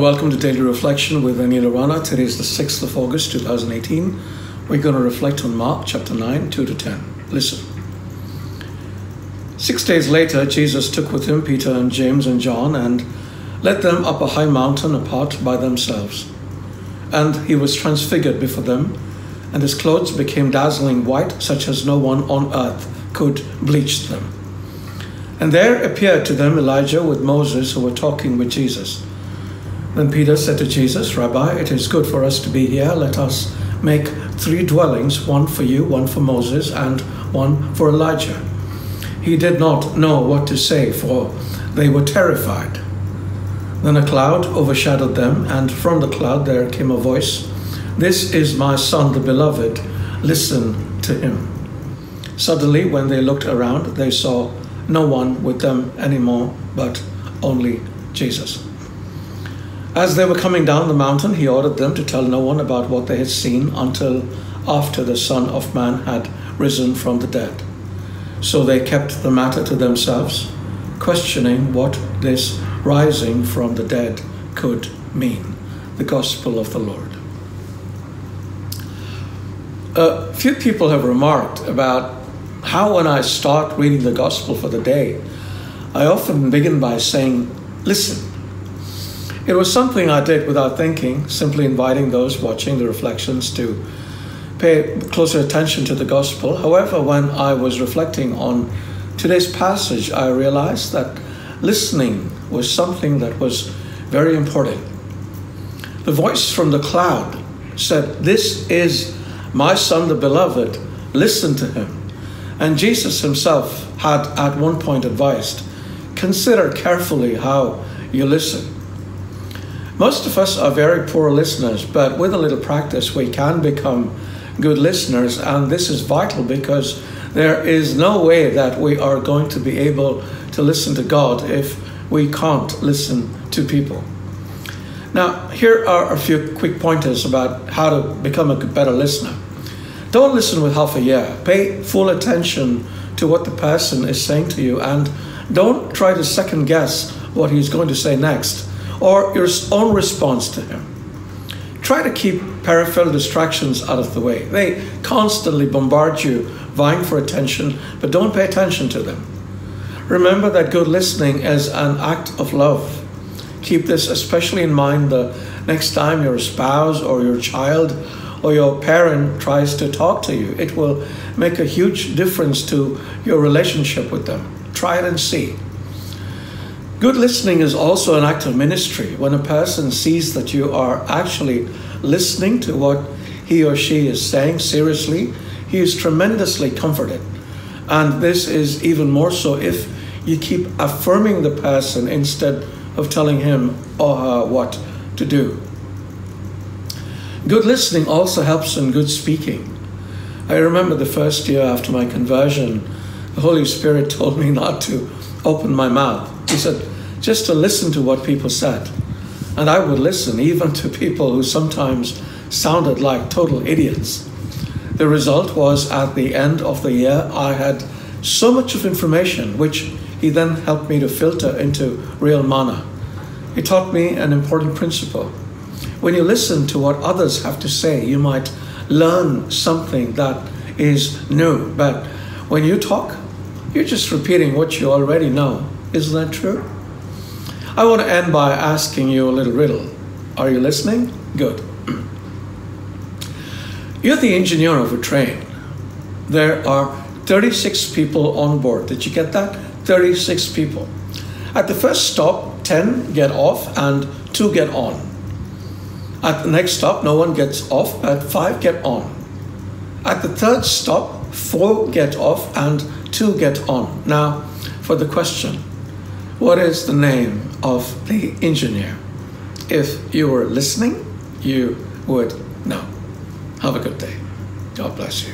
Welcome to Daily Reflection with Aneel Aranha. Today is the 6th of August, 2018. We're going to reflect on Mark chapter 9, 2 to 10. Listen. 6 days later, Jesus took with him Peter and James and John and led them up a high mountain apart by themselves. And he was transfigured before them, and his clothes became dazzling white, such as no one on earth could bleach them. And there appeared to them Elijah with Moses, who were talking with Jesus. Then Peter said to Jesus, "Rabbi, it is good for us to be here. Let us make 3 dwellings, one for you, one for Moses, and one for Elijah." He did not know what to say, for they were terrified. Then a cloud overshadowed them, and from the cloud there came a voice, "This is my son, the beloved. Listen to him." Suddenly, when they looked around, they saw no one with them anymore, but only Jesus. As they were coming down the mountain, he ordered them to tell no one about what they had seen until after the Son of Man had risen from the dead. So they kept the matter to themselves, questioning what this rising from the dead could mean. The Gospel of the Lord. A few people have remarked about how when I start reading the Gospel for the day, I often begin by saying, "Listen." It was something I did without thinking, simply inviting those watching the reflections to pay closer attention to the Gospel. However, when I was reflecting on today's passage, I realized that listening was something that was very important. The voice from the cloud said, "This is my son, the beloved. Listen to him." And Jesus himself had at one point advised, "Consider carefully how you listen." Most of us are very poor listeners, but with a little practice, we can become good listeners. And this is vital because there is no way that we are going to be able to listen to God if we can't listen to people. Now, here are a few quick pointers about how to become a better listener. Don't listen with half a ear. Pay full attention to what the person is saying to you, and don't try to second guess what he's going to say next, or your own response to him. Try to keep peripheral distractions out of the way. They constantly bombard you, vying for attention, but don't pay attention to them. Remember that good listening is an act of love. Keep this especially in mind the next time your spouse or your child or your parent tries to talk to you. It will make a huge difference to your relationship with them. Try it and see. Good listening is also an act of ministry. When a person sees that you are actually listening to what he or she is saying seriously, he is tremendously comforted. And this is even more so if you keep affirming the person instead of telling him or her what to do. Good listening also helps in good speaking. I remember the first year after my conversion, the Holy Spirit told me not to open my mouth. He said, just to listen to what people said. And I would listen even to people who sometimes sounded like total idiots. The result was at the end of the year, I had so much of information, which he then helped me to filter into real manna. He taught me an important principle. When you listen to what others have to say, you might learn something that is new. But when you talk, you're just repeating what you already know. Isn't that true? I want to end by asking you a little riddle. Are you listening? Good. You're the engineer of a train. There are 36 people on board. Did you get that? 36 people. At the first stop, 10 get off and 2 get on. At the next stop, no one gets off, but 5 get on. At the third stop, 4 get off and 2 get on. Now, for the question, what is the name of the engineer? If you were listening, you would know. Have a good day. God bless you.